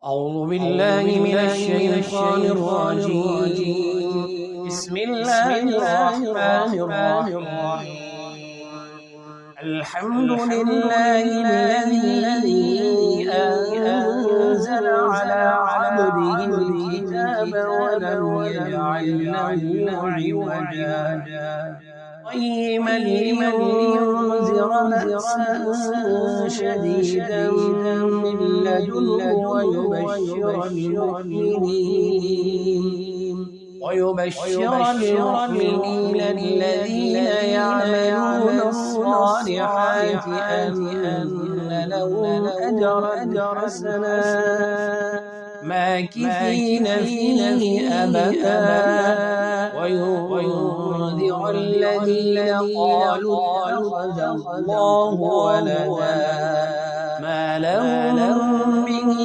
أعوذ بالله من الشيطان الرجيم. بسم الله الرحمن الرحيم. الحمد لله الذي أنزل على عبده الكتاب ولم يجعل له عوجا قيما لينذر بأسا شديدا من لدنه ويبشر المؤمنين الذين يعملون الصالحات أن لهم أجرا حسنا ماكثين فيه أبدا وينذر الذين قالوا اتخذ الله ولدا ما لهم به